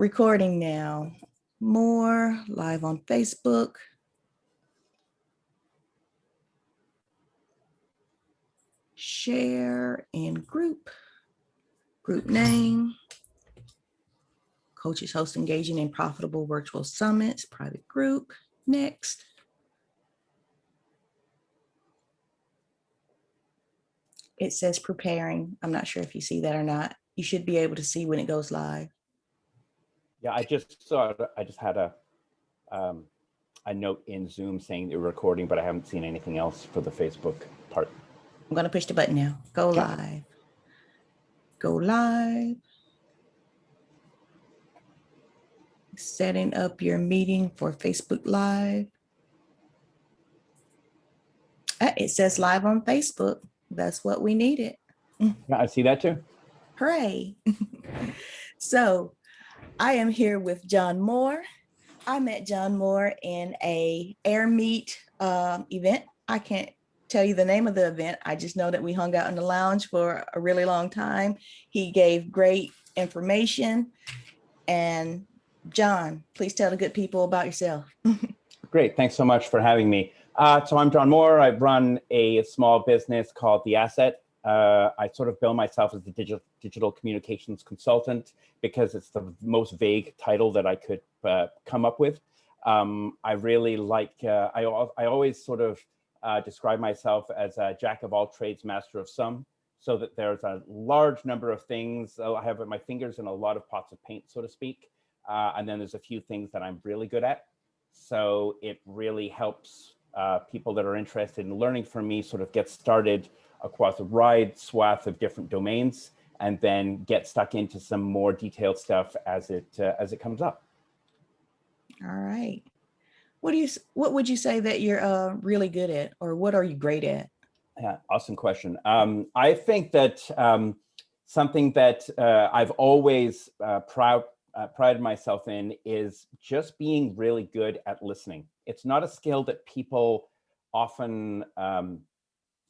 Recording now. More live on Facebook. Share in group. Group name. Coaches host engaging in profitable virtual summits. Private group. Next. It says preparing. I'm not sure if you see that or not. You should be able to see when it goes live. Yeah, I just saw it. I just had a note in Zoom saying they're recording, but I haven't seen anything else for the Facebook part. I'm going to push the button now. Go live. Go live. Setting up your meeting for Facebook Live. It says live on Facebook. That's what we needed. Yeah, I see that too. Hooray. So I am here with Jon Moore. I met Jon Moore in a Airmeet event. I can't tell you the name of the event. I just know that we hung out in the lounge for a really long time. He gave great information. And Jon, please tell the good people about yourself. Great, thanks so much for having me. So I'm Jon Moore. I run a small business called The Asset. I sort of bill myself as the digital communications consultant because it's the most vague title that I could come up with. I really like, I always sort of describe myself as a jack of all trades, master of some, so that there's a large number of things. I have my fingers in a lot of pots of paint, so to speak. And then there's a few things that I'm really good at. So it really helps people that are interested in learning from me sort of get started across a wide swath of different domains, and then get stuck into some more detailed stuff as it comes up. All right. What would you say that you're really good at, or what are you great at? Yeah, awesome question. I think that something that I've always prided myself in is just being really good at listening. It's not a skill that people often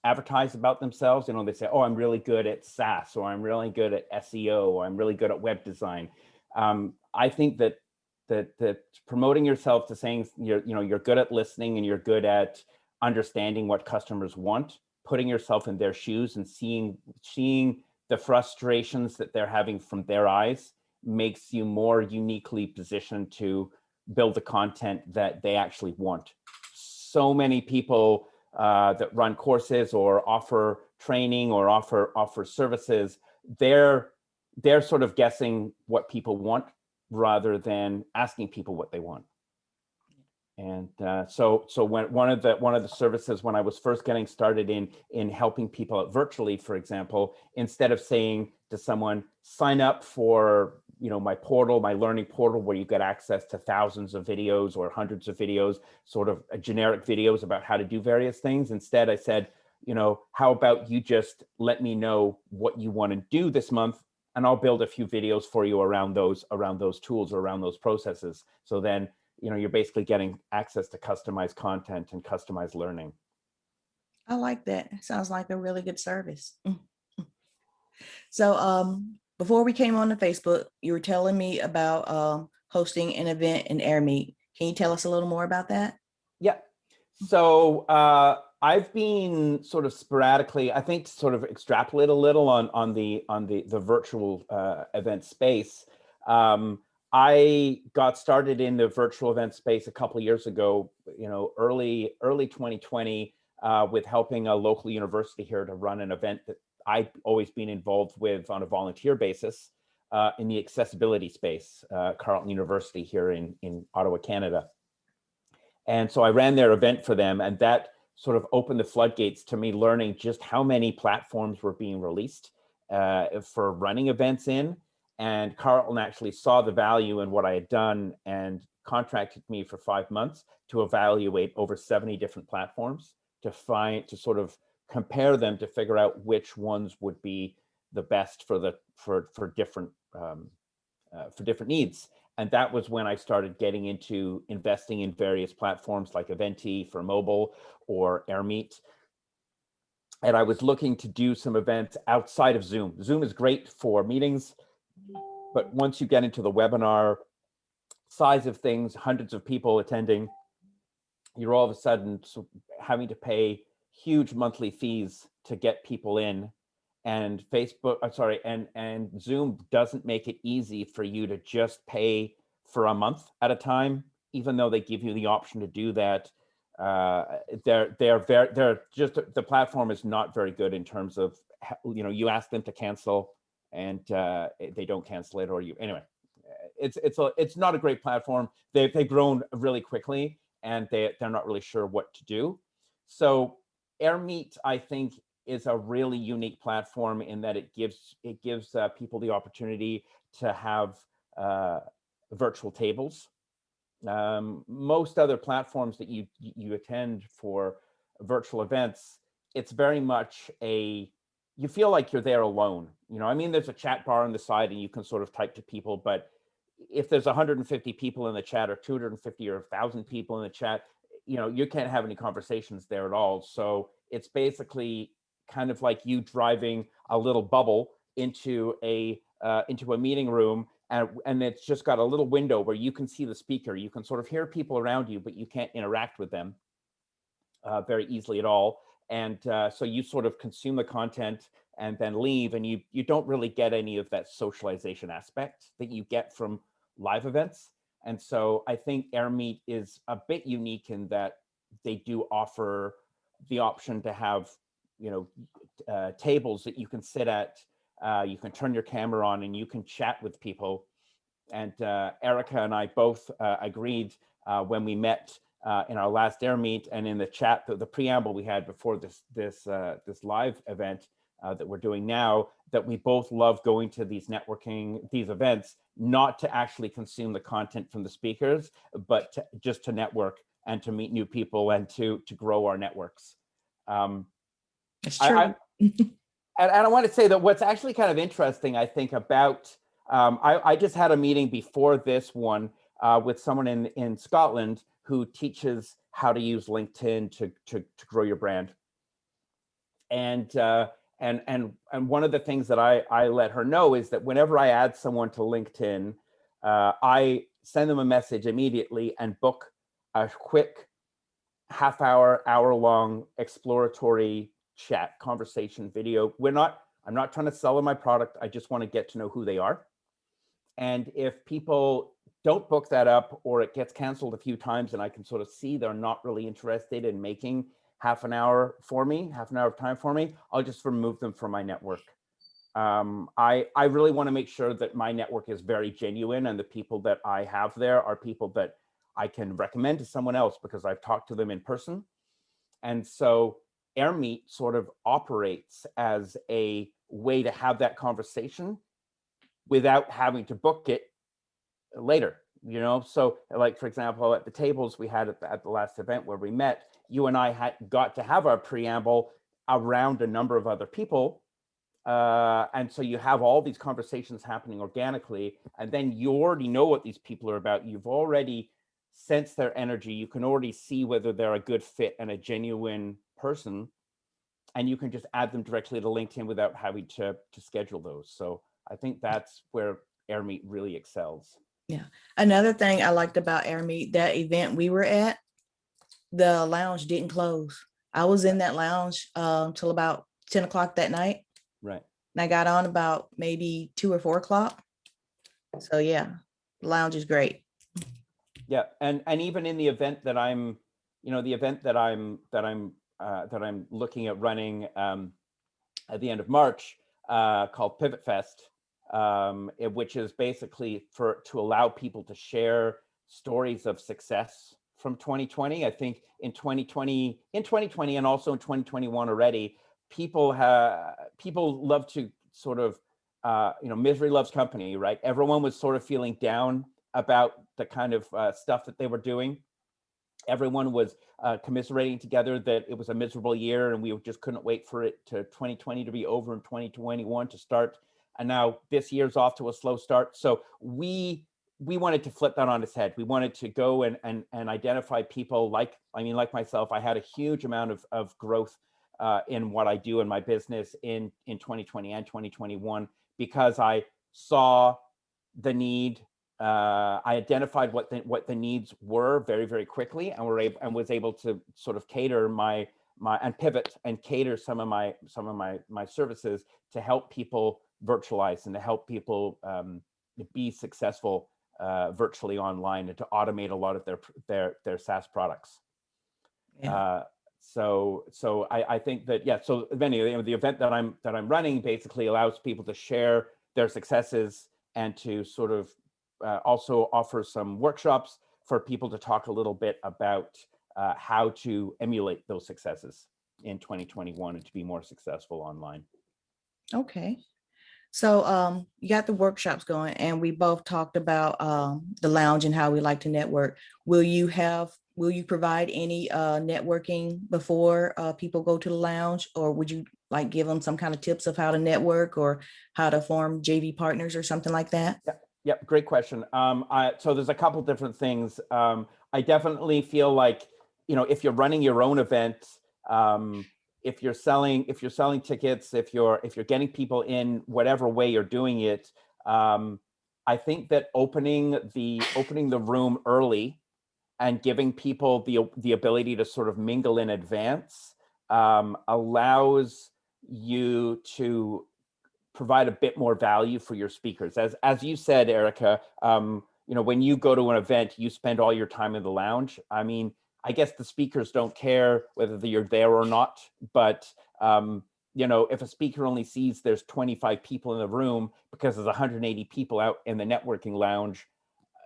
advertise about themselves. You know, they say, oh, I'm really good at SaaS, or I'm really good at SEO, or I'm really good at web design. I think that promoting yourself to saying you're good at listening and you're good at understanding what customers want, putting yourself in their shoes and seeing the frustrations that they're having from their eyes makes you more uniquely positioned to build the content that they actually want. So many people that run courses or offer training or offer services, they're sort of guessing what people want rather than asking people what they want. And so when one of the services, when I was first getting started in helping people out virtually, for example, instead of saying to someone, sign up for my portal, my learning portal, where you get access to thousands of videos or hundreds of videos, sort of generic videos about how to do various things. Instead, I said, how about you just let me know what you want to do this month, and I'll build a few videos for you around those tools or around those processes. So then, you're basically getting access to customized content and customized learning. I like that. Sounds like a really good service. So before we came on to Facebook, you were telling me about hosting an event in Airmeet. Can you tell us a little more about that? Yeah. So I've been sort of sporadically, I think, sort of extrapolate a little on the virtual event space. I got started in the virtual event space a couple of years ago, early 2020, with helping a local university here to run an event that I've always been involved with on a volunteer basis in the accessibility space, Carleton University here in Ottawa, Canada. And so I ran their event for them, and that sort of opened the floodgates to me learning just how many platforms were being released for running events in. And Carleton actually saw the value in what I had done and contracted me for 5 months to evaluate over 70 different platforms to sort of compare them to figure out which ones would be the best for different needs. And that was when I started getting into investing in various platforms like Eventi for mobile or Airmeet. And I was looking to do some events outside of Zoom. Zoom is great for meetings. But once you get into the webinar size of things, hundreds of people attending, you're all of a sudden having to pay huge monthly fees to get people in. And and Zoom doesn't make it easy for you to just pay for a month at a time, even though they give you the option to do that. The platform is not very good in terms of, you ask them to cancel and they don't cancel it, or anyway, it's not a great platform. They've grown really quickly, and they're not really sure what to do. So Airmeet, I think, is a really unique platform in that it gives people the opportunity to have virtual tables. Most other platforms that you attend for virtual events, it's very much you feel like you're there alone. I mean, there's a chat bar on the side and you can sort of type to people, but if there's 150 people in the chat, or 250 or 1,000 people in the chat, you can't have any conversations there at all. So it's basically kind of like you driving a little bubble into a meeting room, and it's just got a little window where you can see the speaker. You can sort of hear people around you, but you can't interact with them very easily at all. And so you sort of consume the content and then leave, and you don't really get any of that socialization aspect that you get from live events. And so I think Airmeet is a bit unique in that they do offer the option to have tables that you can sit at. You can turn your camera on and you can chat with people. And Erica and I both agreed when we met in our last Airmeet, and in the chat, the preamble we had before this live event that we're doing now, that we both love going to these events, not to actually consume the content from the speakers, but just to network and to meet new people and to grow our networks. It's true. And I want to say that what's actually kind of interesting, I think, about, I just had a meeting before this one with someone in Scotland who teaches how to use LinkedIn to grow your brand. And one of the things that I let her know is that whenever I add someone to LinkedIn, I send them a message immediately and book a quick hour-long exploratory chat conversation video. I'm not trying to sell them my product. I just want to get to know who they are. And if people don't book that up, or it gets canceled a few times and I can sort of see they're not really interested in making half an hour of time for me, I'll just remove them from my network. I really want to make sure that my network is very genuine, and the people that I have there are people that I can recommend to someone else because I've talked to them in person. And so Airmeet sort of operates as a way to have that conversation without having to book it later, So like, for example, at the tables we had at the last event where we met, you and I got to have our preamble around a number of other people. And so you have all these conversations happening organically, and then you already know what these people are about. You've already sensed their energy. You can already see whether they're a good fit and a genuine person, and you can just add them directly to LinkedIn without having to schedule those. So I think that's where Airmeet really excels. Yeah. Another thing I liked about Airmeet, that event we were at, the lounge didn't close. I was in that lounge till about 10 o'clock that night. Right. And I got on about maybe 2 or 4 o'clock. So yeah, the lounge is great. Yeah, and even in the event that I'm looking at running at the end of March, called Pivot Fest, which is basically to allow people to share stories of success from 2020. I think in 2020 and also in 2021 already, people love to sort of, misery loves company, right? Everyone was sort of feeling down about the kind of stuff that they were doing. Everyone was commiserating together that it was a miserable year and we just couldn't wait for it to 2020 to be over and 2021 to start. And now this year's off to a slow start. So we wanted to flip that on its head. We wanted to go and identify people like myself. I had a huge amount of growth in what I do in my business in 2020 and 2021, because I saw the need. I identified what the needs were very, very quickly, and was able to sort of cater and pivot and cater some of my services to help people virtualize and to help people be successful virtually online, and to automate a lot of their SaaS products. Yeah. So I think that, yeah, so many the event that I'm running basically allows people to share their successes, and to sort of also offer some workshops for people to talk a little bit about how to emulate those successes in 2021 and to be more successful online. Okay. So you got the workshops going, and we both talked about the lounge and how we like to network. Will you provide any networking before people go to the lounge, or would you like give them some kind of tips of how to network or how to form JV partners or something like that? Yep, great question. So there's a couple different things. I definitely feel like, if you're running your own event, if you're selling tickets, if you're getting people in whatever way you're doing it, I think that opening the room early and giving people the ability to sort of mingle in advance allows you to provide a bit more value for your speakers. As you said, Erica, when you go to an event, you spend all your time in the lounge. I mean, I guess the speakers don't care whether you're there or not, but if a speaker only sees there's 25 people in the room because there's 180 people out in the networking lounge,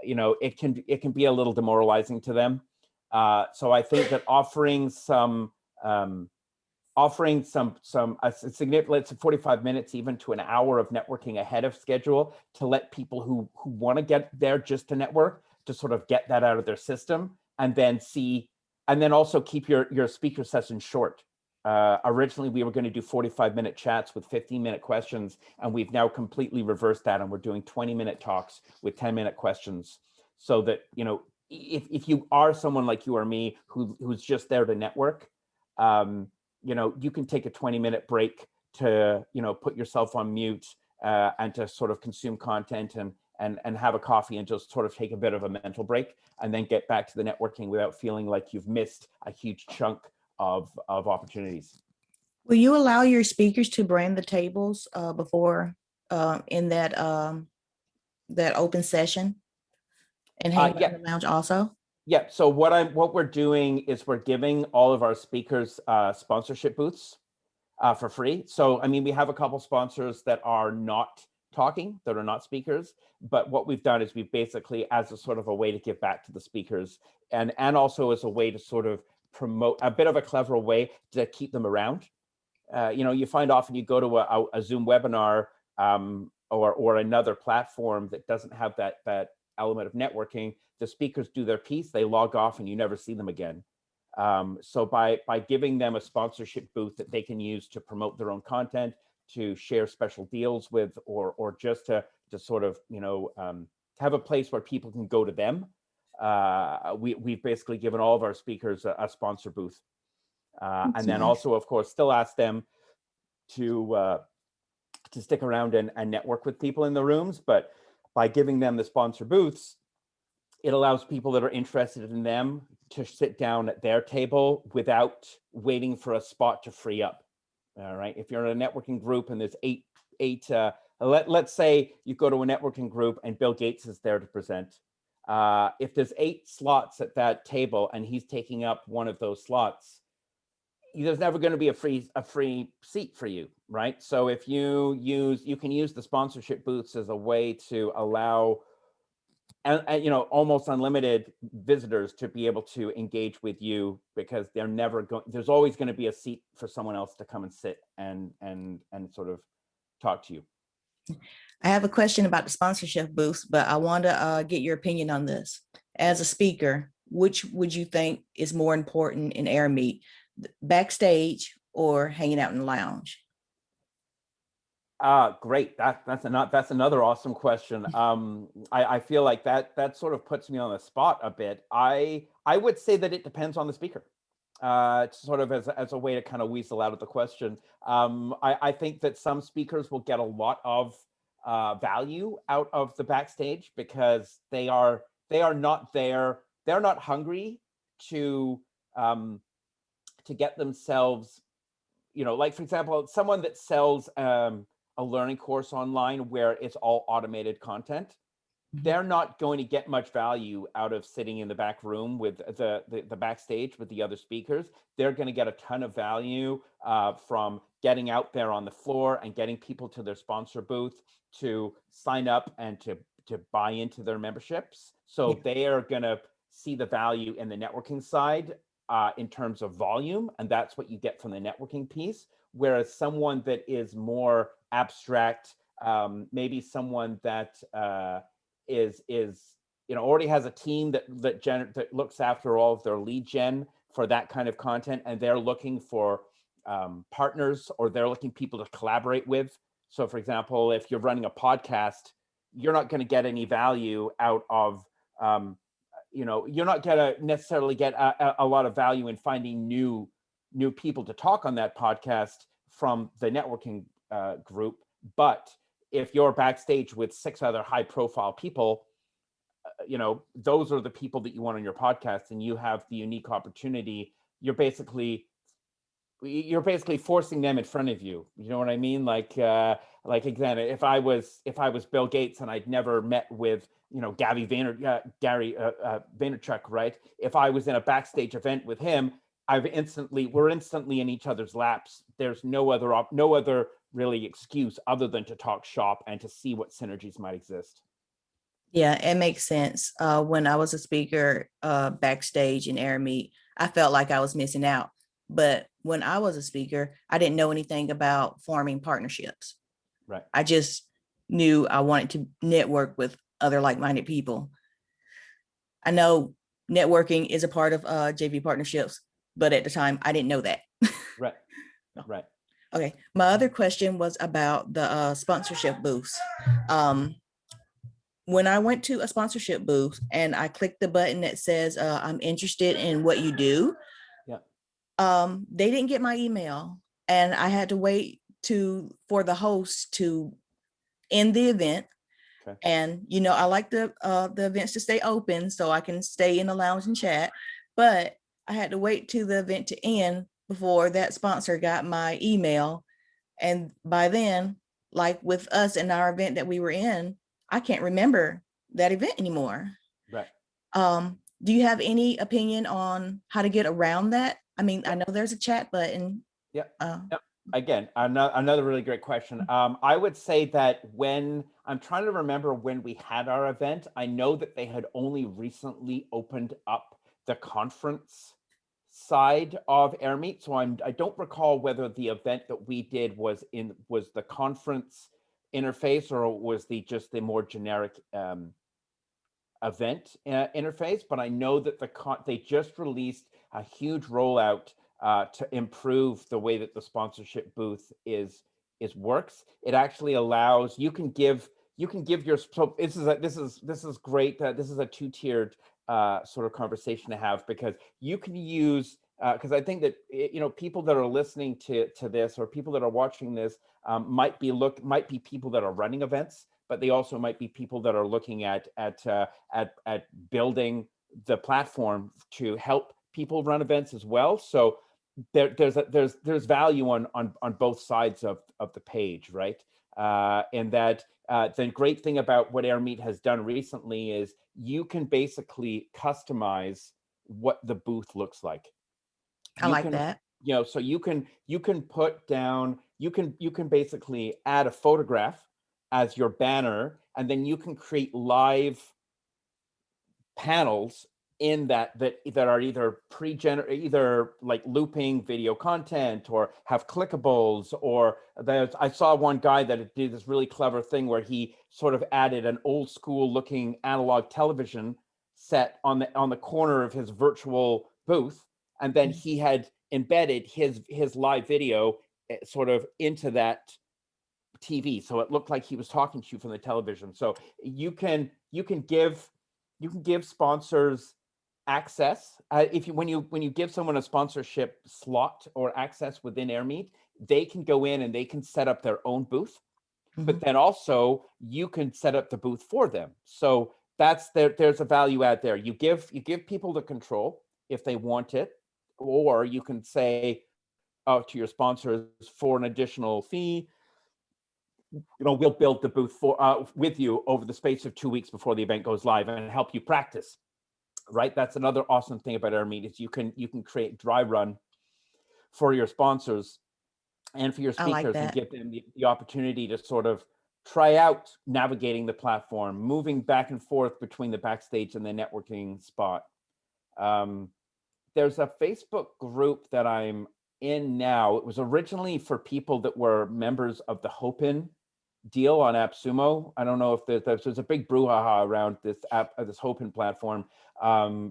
it can be a little demoralizing to them. So I think that offering some a significant, let's say 45 minutes, even to an hour of networking ahead of schedule, to let people who want to get there just to network, to sort of get that out of their system, and then also keep your speaker session short. Originally, we were going to do 45-minute chats with 15-minute questions, and we've now completely reversed that, and we're doing 20-minute talks with 10-minute questions, so that, if you are someone like you or me who's just there to network, you can take a 20-minute break to, put yourself on mute and to sort of consume content and have a coffee and just sort of take a bit of a mental break, and then get back to the networking without feeling like you've missed a huge chunk of opportunities. Will you allow your speakers to brand the tables before in that open session and hang out Yeah. in the lounge also? Yeah. So what we're doing is we're giving all of our speakers sponsorship booths for free. So, I mean, we have a couple sponsors that are not talking, that are not speakers, but what we've done is we've basically, as a sort of a way to give back to the speakers, and also as a way to sort of promote, a bit of a clever way to keep them around. You find often you go to a Zoom webinar or another platform that doesn't have that element of networking. The speakers do their piece, they log off, and you never see them again. So by giving them a sponsorship booth that they can use to promote their own content, to share special deals with, or just to sort of have a place where people can go to them, we've basically given all of our speakers a sponsor booth, and then also, of course, still ask them to stick around and network with people in the rooms. But by giving them the sponsor booths, it allows people that are interested in them to sit down at their table without waiting for a spot to free up. All right. If you're in a networking group and there's let's say you go to a networking group and Bill Gates is there to present. If there's 8 slots at that table and he's taking up one of those slots, there's never going to be a free seat for you, right? So if you can use the sponsorship booths as a way to allow almost unlimited visitors to be able to engage with you, because there's always going to be a seat for someone else to come and sit and sort of talk to you. I have a question about the sponsorship booths, but I want to get your opinion on this. As a speaker, which would you think is more important in Airmeet, backstage or hanging out in the lounge? Great. That's another awesome question. I feel like that sort of puts me on the spot a bit. I would say that it depends on the speaker. Sort of as a way to kind of weasel out of the question. I think that some speakers will get a lot of value out of the Backstage, because they are not there. They're not hungry to get themselves, like for example, someone that sells a learning course online where it's all automated content. They're not going to get much value out of sitting in the back room with the Backstage with the other speakers. They're going to get a ton of value from getting out there on the floor and getting people to their sponsor booth to sign up and to buy into their memberships. So they are going to see the value in the networking side in terms of volume, and that's what you get from the networking piece. Whereas someone that is more abstract, maybe someone that is already has a team that looks after all of their lead gen for that kind of content, and they're looking for partners, or they're looking people to collaborate with. So for example, if you're running a podcast, you're not going to get any value out of you're not going to necessarily get a lot of value in finding new people to talk on that podcast from the networking group. But if you're Backstage with 6 other high profile people, those are the people that you want on your podcast, and you have the unique opportunity. You're basically forcing them in front of you. You know what I mean? Like again, if I was Bill Gates and I'd never met with Gary Vaynerchuk, right? If I was in a Backstage event with him, we're instantly in each other's laps. There's no other really excuse other than to talk shop and to see what synergies might exist. Yeah, it makes sense. When I was a speaker Backstage in Airmeet, I felt like I was missing out. But when I was a speaker, I didn't know anything about forming partnerships. Right. I just knew I wanted to network with other like-minded people. I know networking is a part of JV partnerships, but at the time I didn't know that. Right. Right. Okay. My other question was about the sponsorship booths. When I went to a sponsorship booth and I clicked the button that says, I'm interested in what you do. Yeah. They didn't get my email, and I had to wait for the host to end the event. Okay. And, I like the events to stay open so I can stay in the lounge and chat, but I had to wait to the event to end before that sponsor got my email. And by then, like with us and our event that we were in, I can't remember that event anymore. Right. Do you have any opinion on how to get around that? I mean, I know there's a chat button. Yeah. Yep. Again, another really great question. I would say that when I'm trying to remember when we had our event, I know that they had only recently opened up the conference side of Airmeet. So I don't recall whether the event that we did was the conference interface, or was just the more generic event interface. But I know that they just released a huge rollout to improve the way that the sponsorship booth works. It actually allows you can give your, so this is great. This is a 2-tiered sort of conversation to have, because you can use because I think that people that are listening to this, or people that are watching this, might be people that are running events, but they also might be people that are looking at building the platform to help people run events as well. So there's value on both sides of the page, right? And that the great thing about what Airmeet has done recently is you can basically customize what the booth looks like. I like that. So you can put down, you can basically add a photograph as your banner, and then you can create live panels in that are either either like looping video content, or have clickables, or I saw one guy that did this really clever thing where he sort of added an old school looking analog television set on the corner of his virtual booth, and then he had embedded his live video sort of into that TV, so it looked like he was talking to you from the television. So you can give sponsors access. When you give someone a sponsorship slot or access within Airmeet, they can go in and they can set up their own booth. but then also you can set up the booth for them. So that's there's a value add there. You give people the control if they want it, or you can say to your sponsors, for an additional fee, we'll build the booth with you over the space of 2 weeks before the event goes live and help you practice. Right, that's another awesome thing about Airmeet is you can create dry run for your sponsors and for your speakers, and give them the opportunity to sort of try out navigating the platform, moving back and forth between the backstage and the networking spot. There's a Facebook group that I'm in now. It was originally for people that were members of the Hopin deal on Appsumo. I don't know if there's a big brouhaha around this this Hopin platform,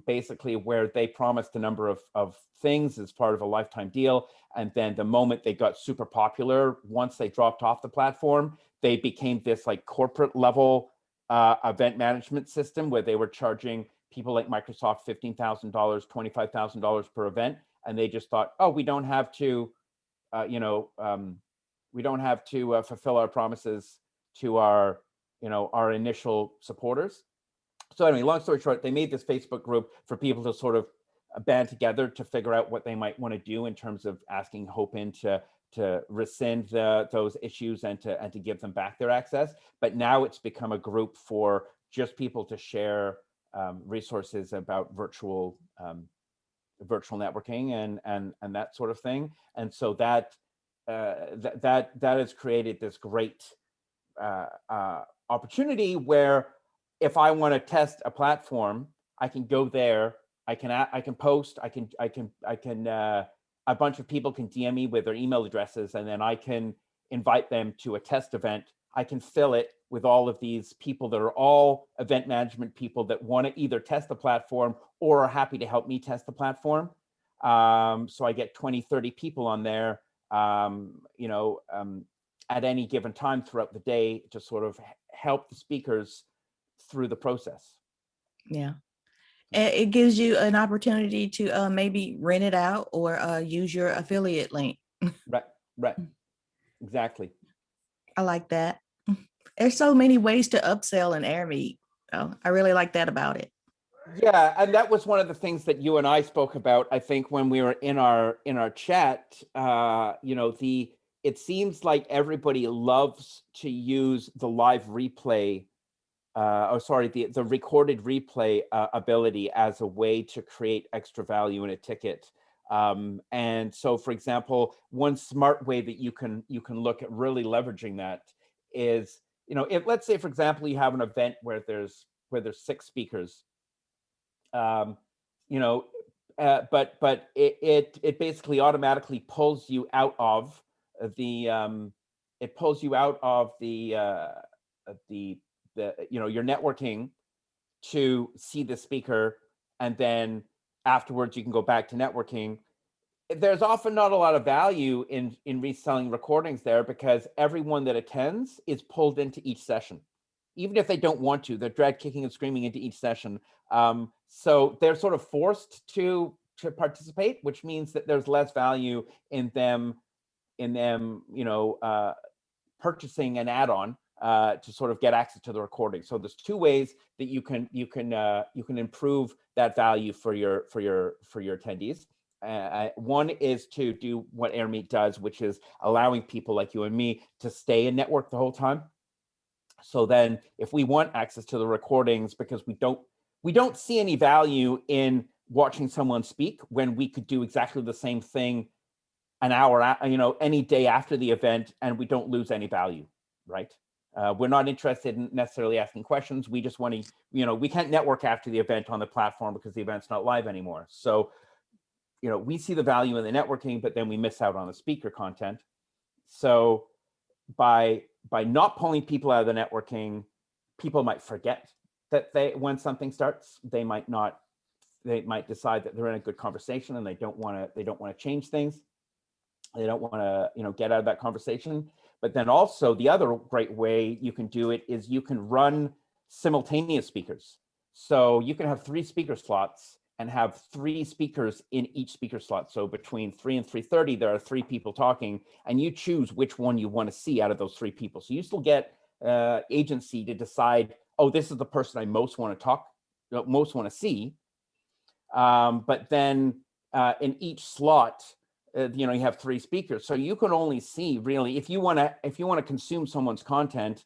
basically where they promised a number of things as part of a lifetime deal, and then the moment they got super popular, once they dropped off the platform, they became this like corporate level event management system where they were charging people like Microsoft $15,000, $25,000 per event, and they just thought, oh, we don't have to, we don't have to fulfill our promises to our, our initial supporters. So anyway, long story short, they made this Facebook group for people to sort of band together to figure out what they might want to do in terms of asking Hopin to rescind those issues and to give them back their access. But now it's become a group for just people to share resources about virtual networking and that sort of thing. And so that has created this great opportunity where if I want to test a platform, I can go there. I can post. A bunch of people can DM me with their email addresses, and then I can invite them to a test event. I can fill it with all of these people that are all event management people that want to either test the platform or are happy to help me test the platform. So I get 20, 30 people on there, at any given time throughout the day to sort of help the speakers through the process. Yeah. It gives you an opportunity to maybe rent it out or use your affiliate link. Right. Exactly. I like that. There's so many ways to upsell in Airmeet. Oh, I really like that about it. Yeah, and that was one of the things that you and I spoke about, I think, when we were in our chat. It seems like everybody loves to use the live replay, the recorded replay ability as a way to create extra value in a ticket. And so, for example, one smart way that you can look at really leveraging that is, if let's say, for example, you have an event where there's 6 speakers. But it basically automatically pulls you out of the your networking to see the speaker, and then afterwards you can go back to networking. There's often not a lot of value in reselling recordings there, because everyone that attends is pulled into each session. Even if they don't want to, they're dragged kicking and screaming into each session. So they're sort of forced to participate, which means that there's less value in them purchasing an add-on to sort of get access to the recording. So there's 2 ways that you can improve that value for your attendees. One is to do what Airmeet does, which is allowing people like you and me to stay and network the whole time. So then if we want access to the recordings, because we don't see any value in watching someone speak when we could do exactly the same thing an hour, any day after the event, and we don't lose any value, right? We're not interested in necessarily asking questions. We just want to, we can't network after the event on the platform because the event's not live anymore. So, we see the value in the networking, but then we miss out on the speaker content. So by not pulling people out of the networking, people might forget that when something starts, they might decide that they're in a good conversation and they don't want to change things. They don't want to, get out of that conversation. But then also the other great way you can do it is you can run simultaneous speakers. So you can have 3 speaker slots, and have 3 speakers in each speaker slot. So between 3 and 3:30, there are 3 people talking, and you choose which one you want to see out of those 3 people. So you still get agency to decide, oh, this is the person I most want to see. But then in each slot, you have 3 speakers. So you can only see, really, if you want to consume someone's content,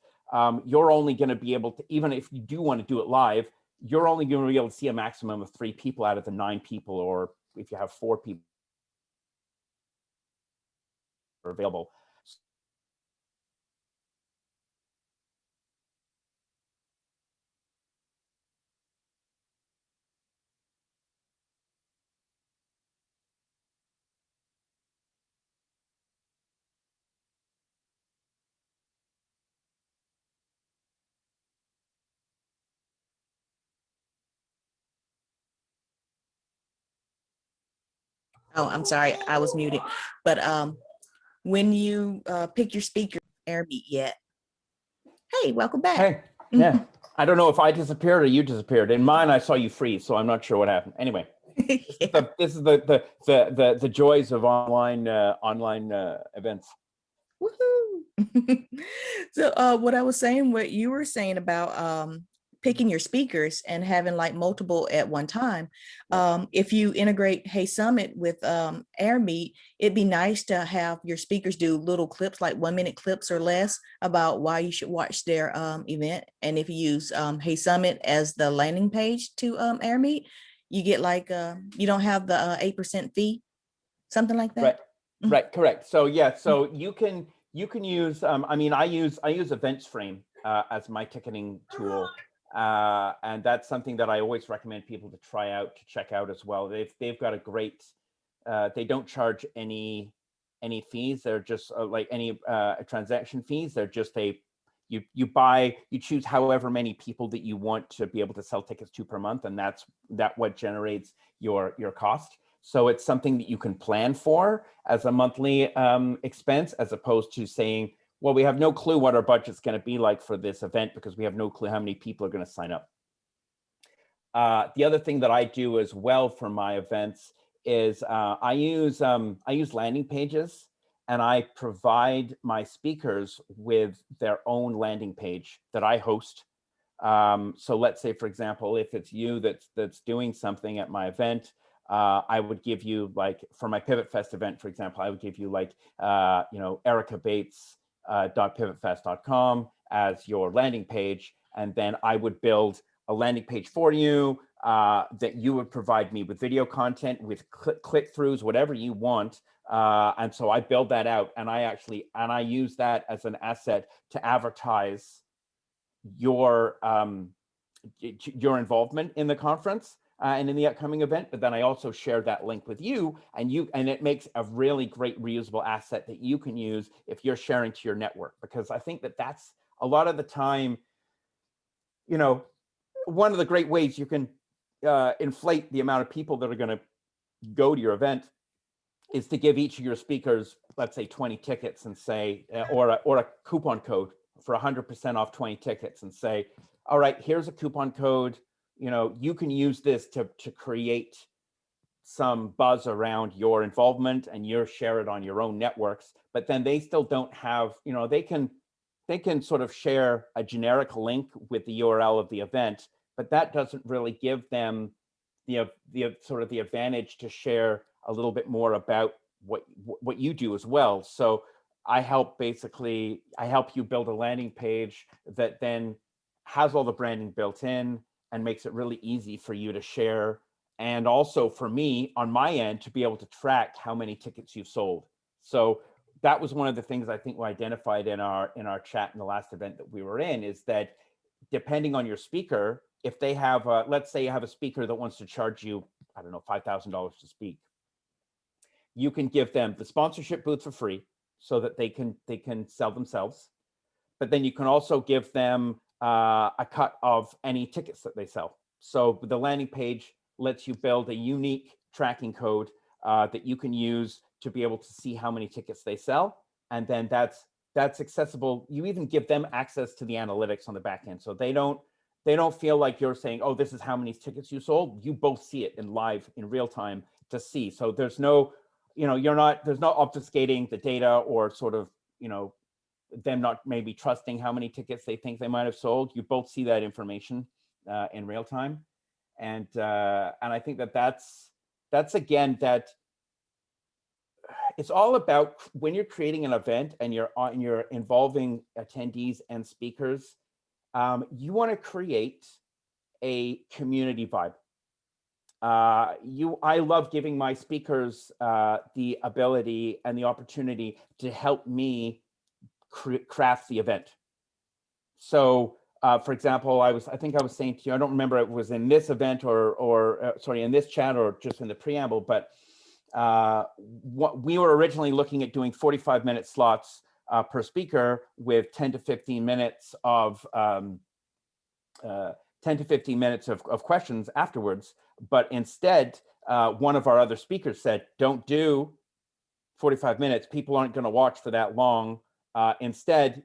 you're only going to be able to, even if you do want to do it live, you're only going to be able to see a maximum of 3 people out of the 9 people, or if you have 4 people available. Oh, I'm sorry, I was muted. But when you pick your speaker, Airmeet yet? Hey, welcome back. Hey, yeah. I don't know if I disappeared or you disappeared. In mine, I saw you freeze, so I'm not sure what happened. Anyway, Yeah. this is the joys of online events. Woohoo! So what I was saying, what you were saying about picking your speakers and having like multiple at one time. If you integrate Hey Summit with Airmeet, it'd be nice to have your speakers do little clips, like 1-minute clips or less, about why you should watch their event. And if you use Hey Summit as the landing page to Airmeet, you get like you don't have the 8% fee, something like that. Right. Right, correct. So yeah, so you can use. I mean, I use Events Frame as my ticketing tool, and that's something that I always recommend people to try out, to check out as well. They've got a great. They don't charge any fees. They're just like any transaction fees. They're just you choose however many people that you want to be able to sell tickets to per month, and that what generates your cost. So it's something that you can plan for as a monthly expense, as opposed to saying, well, we have no clue what our budget's going to be like for this event because we have no clue how many people are going to sign up. The other thing that I do as well for my events is I use landing pages, and I provide my speakers with their own landing page that I host. So let's say, for example, if it's you that's doing something at my event, I would give you, like, for my Pivot Fest event, for example, I would give you like, ericabates.pivotfest.com as your landing page. And then I would build a landing page for you that you would provide me with video content, with click-throughs, whatever you want. And so I build that out, and I use that as an asset to advertise your involvement in the conference and in the upcoming event. But then I also share that link with you, and it makes a really great reusable asset that you can use if you're sharing to your network, because I think that's a lot of the time, one of the great ways you can inflate the amount of people that are going to go to your event is to give each of your speakers, let's say, 20 tickets, and say, or a coupon code for 100% off 20 tickets, and say, all right, here's a coupon code. You can use this to create some buzz around your involvement, and you share it on your own networks. But then they still don't have, they can sort of share a generic link with the URL of the event, but that doesn't really give them the sort of the advantage to share a little bit more about what you do as well. So I help you build a landing page that then has all the branding built in and makes it really easy for you to share. And also for me on my end to be able to track how many tickets you've sold. So that was one of the things I think we identified in our chat in the last event that we were in, is that depending on your speaker, if they have, let's say you have a speaker that wants to charge you, I don't know, $5,000 to speak, you can give them the sponsorship booth for free so that they can sell themselves. But then you can also give them a cut of any tickets that they sell. So the landing page lets you build a unique tracking code that you can use to be able to see how many tickets they sell. And then that's accessible. You even give them access to the analytics on the back end. So they don't, they don't feel like you're saying, oh, this is how many tickets you sold. You both see it in live, in real time to see. So there's no, there's no obfuscating the data or sort of, them not maybe trusting how many tickets they think they might have sold. You both see that information in real time. And I think that's again, that it's all about when you're creating an event and you're involving attendees and speakers, you want to create a community vibe. I love giving my speakers the ability and the opportunity to help me craft the event. So, for example, I think I was saying to you, I don't remember if it was in this event or sorry, in this chat or just in the preamble, but what we were originally looking at doing 45-minute slots per speaker with 10 to 15 minutes of 10 to 15 minutes of questions afterwards. But instead, one of our other speakers said, don't do 45 minutes. People aren't going to watch for that long. Instead,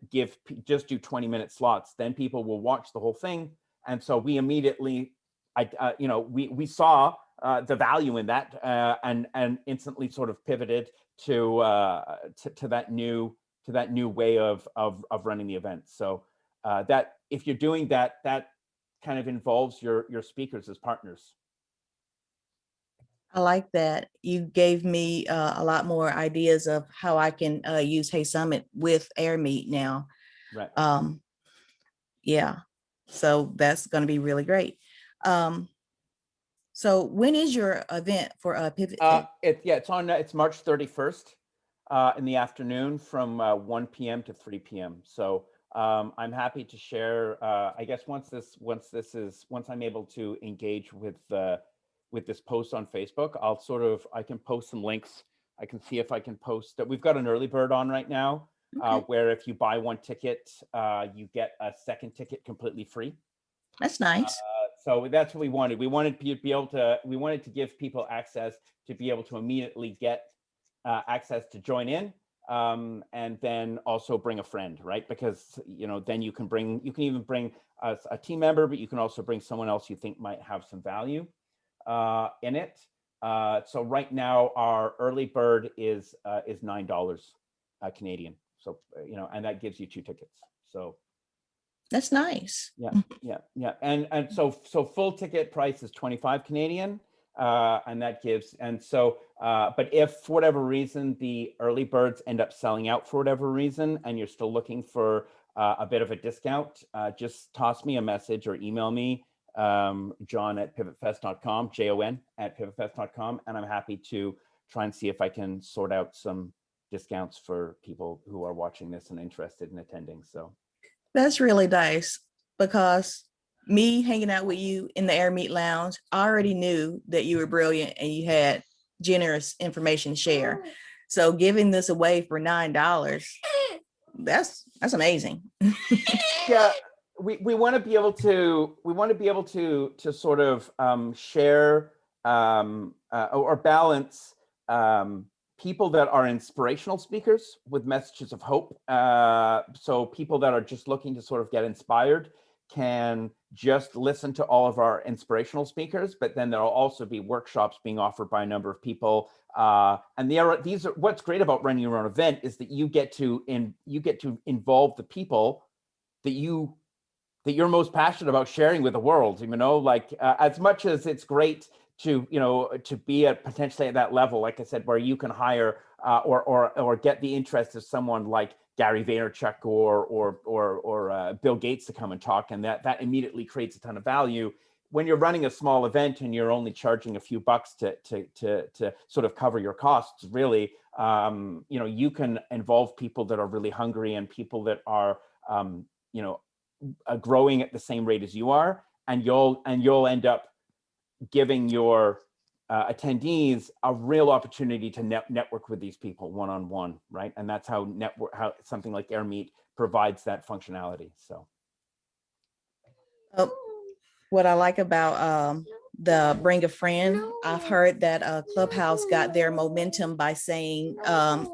just do 20-minute slots. Then people will watch the whole thing. And so we immediately, we saw the value in that and instantly sort of pivoted to that new way of running the event. So that if you're doing that, that kind of involves your speakers as partners. I like that. You gave me a lot more ideas of how I can use Hey Summit with Airmeet now. Right. Yeah, so that's going to be really great. So when is your event for Pivot? It's March 31st in the afternoon from 1 p.m. to 3 p.m. So I'm happy to share. I guess once I'm able to engage with this post on Facebook, I can post some links. I can see if I can post. We've got an early bird on right now, where if you buy one ticket, you get a second ticket completely free. That's nice. So that's what we wanted. We wanted to give people access to be able to immediately get access to join in, and then also bring a friend, right? Because then you can even bring a team member, but you can also bring someone else you think might have some value in it. So right now our early bird is $9 Canadian. So and that gives you 2 tickets. So that's nice. Yeah. And so full ticket price is 25 Canadian. And that gives, but if for whatever reason the early birds end up selling out for whatever reason, and you're still looking for a bit of a discount, just toss me a message or email me, Jon@pivotfest.com, Jon@pivotfest.com, and I'm happy to try and see if I can sort out some discounts for people who are watching this and interested in attending. So that's really nice, because me hanging out with you in the Airmeet Lounge, I already knew that you were brilliant and you had generous information to share. So giving this away for $9, that's amazing. Yeah, we want to be able to sort of share or balance people that are inspirational speakers with messages of hope. So people that are just looking to sort of get inspired can just listen to all of our inspirational speakers, but then there'll also be workshops being offered by a number of people. And these are what's great about running your own event is that you get to involve the people that you're most passionate about sharing with the world. As much as it's great to be potentially at that level, like I said, where you can hire or get the interest of someone like Gary Vaynerchuk or Bill Gates to come and talk, and that immediately creates a ton of value. When you're running a small event and you're only charging a few bucks to sort of cover your costs, really, you can involve people that are really hungry and people that are growing at the same rate as you are, and you'll end up giving your attendees a real opportunity to network with these people one-on-one, right? And that's how something like Airmeet provides that functionality. So what I like about the bring a friend. I've heard that Clubhouse got their momentum by saying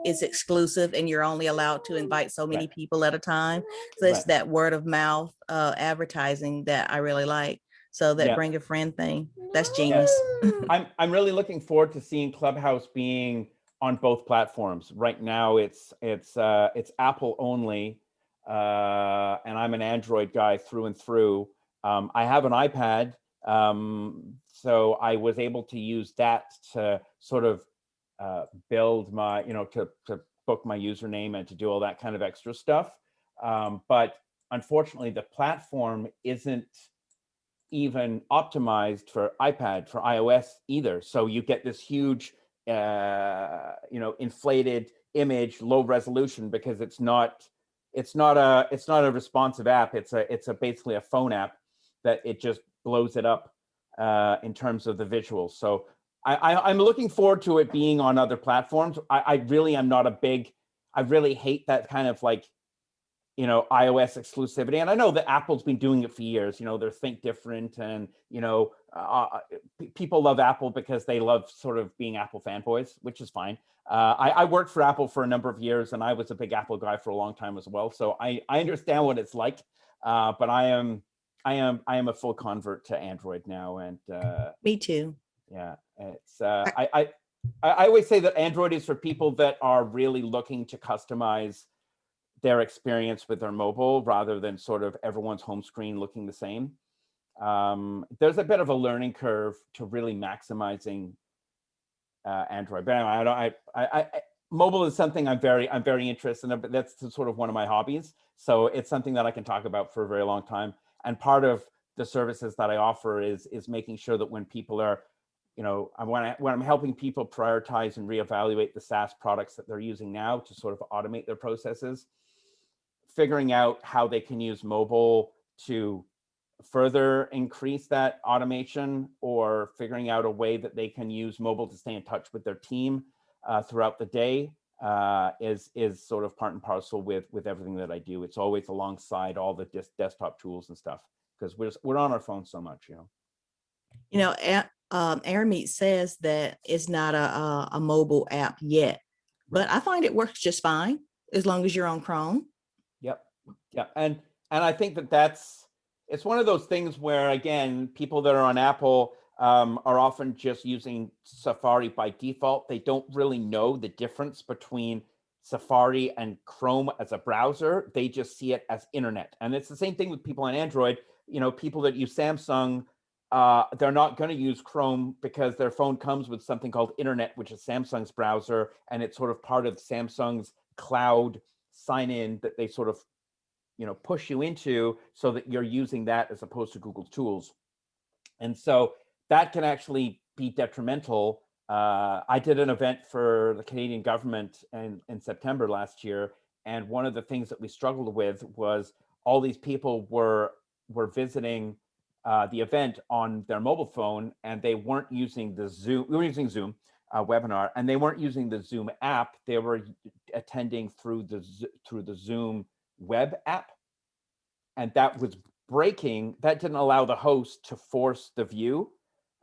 it's exclusive and you're only allowed to invite so many people at a time. So it's that word of mouth advertising that I really like. So that bring a friend thing, that's genius. I'm really looking forward to seeing Clubhouse being on both platforms. Right now, it's Apple only, and I'm an Android guy through and through. I have an iPad, so I was able to use that to sort of build my, to book my username and to do all that kind of extra stuff. But unfortunately, the platform isn't even optimized for iPad, for iOS either. So you get this huge, inflated image, low resolution, because it's not a responsive app. It's basically a phone app that it just blows it up in terms of the visuals. So I'm looking forward to it being on other platforms. I really am not I really hate that kind of like, iOS exclusivity. And I know that Apple's been doing it for years. They're Think Different, and, people love Apple because they love sort of being Apple fanboys, which is fine. I worked for Apple for a number of years, and I was a big Apple guy for a long time as well. So I understand what it's like, but I am a full convert to Android now. And me too. Yeah, it's I always say that Android is for people that are really looking to customize their experience with their mobile rather than sort of everyone's home screen looking the same. There's a bit of a learning curve to really maximizing Android, but anyway, mobile is something I'm very interested in, but that's sort of one of my hobbies. So it's something that I can talk about for a very long time. And part of the services that I offer is making sure that when people are, when I'm helping people prioritize and reevaluate the SaaS products that they're using now to sort of automate their processes, figuring out how they can use mobile to further increase that automation, or figuring out a way that they can use mobile to stay in touch with their team throughout the day is sort of part and parcel with everything that I do. It's always alongside all the desktop tools and stuff, because we're on our phones so much, Airmeet says that it's not a mobile app yet, but I find it works just fine as long as you're on Chrome. Yep. And I think it's one of those things where, again, people that are on Apple are often just using Safari by default. They don't really know the difference between Safari and Chrome as a browser. They just see it as internet. And it's the same thing with people on Android. People that use Samsung, they're not going to use Chrome because their phone comes with something called Internet, which is Samsung's browser, and it's sort of part of Samsung's cloud sign-in that they sort of push you into, so that you're using that as opposed to Google's tools. And so that can actually be detrimental. I did an event for the Canadian government in September last year, and one of the things that we struggled with was all these people were visiting the event on their mobile phone, and they weren't using the Zoom. We were using Zoom webinar, and they weren't using the Zoom app. They were attending through the Zoom web app, and that was breaking. That didn't allow the host to force the view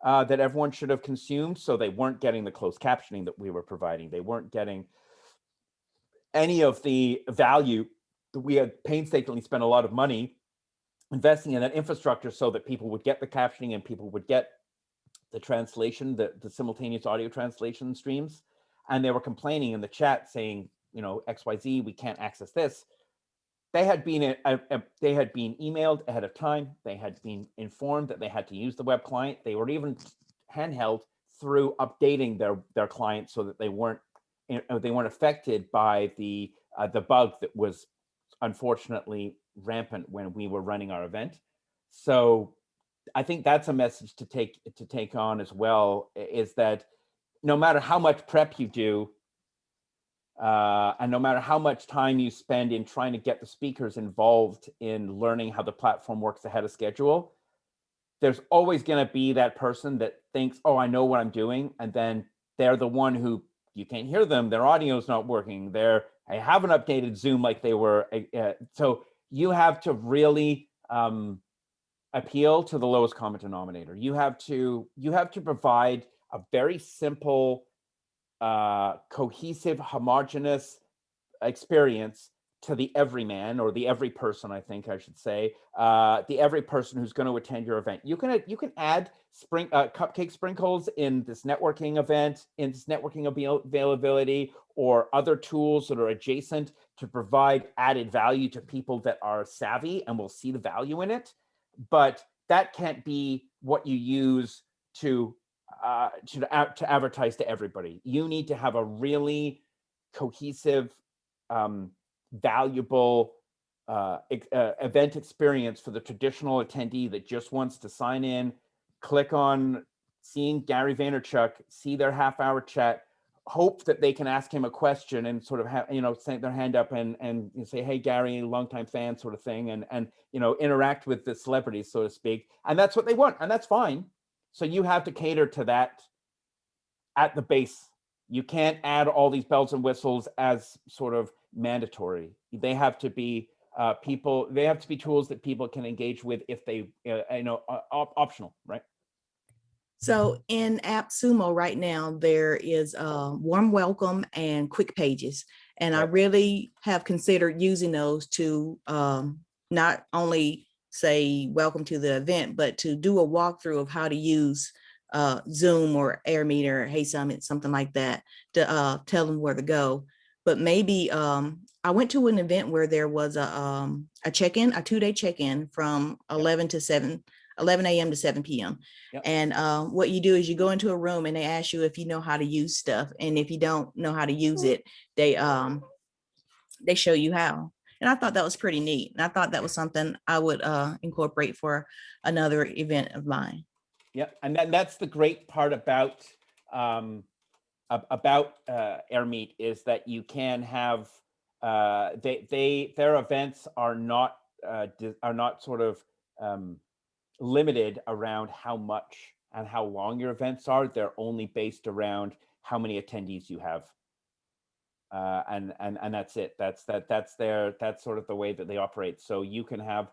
that everyone should have consumed, so they weren't getting the closed captioning that we were providing. They weren't getting any of the value that we had painstakingly spent a lot of money investing in that infrastructure so that people would get the captioning and people would get the translation, the simultaneous audio translation streams. And they were complaining in the chat saying, XYZ, we can't access this. They had been emailed ahead of time. They had been informed that they had to use the web client. They were even handheld through updating their client so that they weren't affected by the bug that was unfortunately rampant when we were running our event. So I think that's a message to take on as well, is that no matter how much prep you do, and no matter how much time you spend in trying to get the speakers involved in learning how the platform works ahead of schedule, there's always going to be that person that thinks, oh, I know what I'm doing. And then they're the one who, you can't hear them. Their audio's not working. I haven't updated Zoom like they were. So you have to really appeal to the lowest common denominator. You have to provide a very simple, cohesive, homogeneous experience to the everyman, or the every person, I think I should say, the every person who's going to attend your event. You can add cupcake sprinkles in this networking event, in this networking availability, or other tools that are adjacent to provide added value to people that are savvy and will see the value in it. But that can't be what you use to advertise to everybody. You need to have a really cohesive, valuable event experience for the traditional attendee that just wants to sign in, click on seeing Gary Vaynerchuk, see their half-hour chat, hope that they can ask him a question and sort of have, set their hand up and say, hey, Gary, longtime fan, sort of thing, and interact with the celebrities, so to speak. And that's what they want, and that's fine. So you have to cater to that at the base. You can't add all these bells and whistles as sort of mandatory. They have to be they have to be tools that people can engage with if they, optional, right? So in Appsumo right now, there is a warm welcome and quick pages. And I really have considered using those to not only say welcome to the event, but to do a walkthrough of how to use Zoom or Airmeet or Hey Summit, something like that, to tell them where to go. But maybe I went to an event where there was a check-in, a 2-day check-in from 11 a.m. to 7 p.m. Yep. And what you do is you go into a room and they ask you if you know how to use stuff. And if you don't know how to use it, they show you how. And I thought that was pretty neat. And I thought that was something I would incorporate for another event of mine. Yeah, and that's the great part about Airmeet, is that you can have their events are not sort of limited around how much and how long your events are. They're only based around how many attendees you have, and that's it. That's sort of the way that they operate. So you can have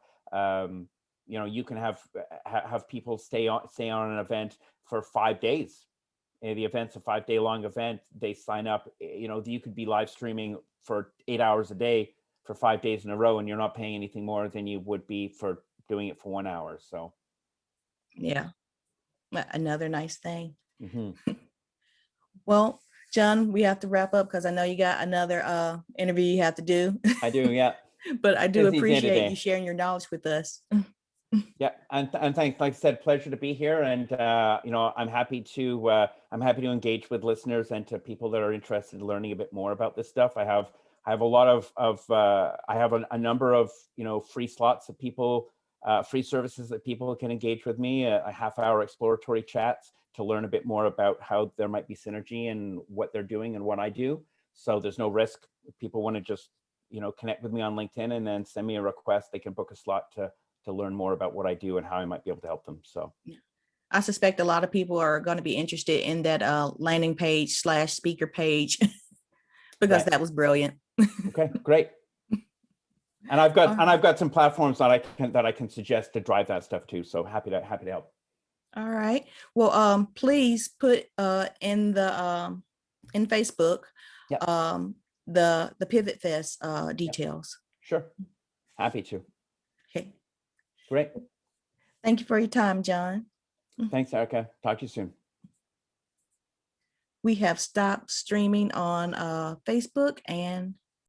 you can have people stay on an event for 5 days. The event's a 5-day long event. They sign up. You could be live streaming for 8 hours a day for 5 days in a row, and you're not paying anything more than you would be for doing it for 1 hour. So yeah, another nice thing. Mm-hmm. Well, John, we have to wrap up because I know you got another interview you have to do. I do, yeah. But I do appreciate you sharing your knowledge with us. Yeah, and thanks. Like I said, pleasure to be here, and I'm happy to engage with listeners and to people that are interested in learning a bit more about this stuff. I have a lot of I have a number of free slots of people, free services that people can engage with me, a half-hour exploratory chats to learn a bit more about how there might be synergy and what they're doing and what I do. So there's no risk. If people want to just connect with me on LinkedIn and then send me a request, they can book a slot to learn more about what I do and how I might be able to help them. So I suspect a lot of people are going to be interested in that landing page / speaker page because that was brilliant. Okay, great. And I've got some platforms that I can suggest to drive that stuff too. So happy to help. All right. Well, please put in the in Facebook the Pivot Fest details. Sure. Happy to. Okay. Great. Thank you for your time, John. Thanks, Erica. Talk to you soon. We have stopped streaming on Facebook, and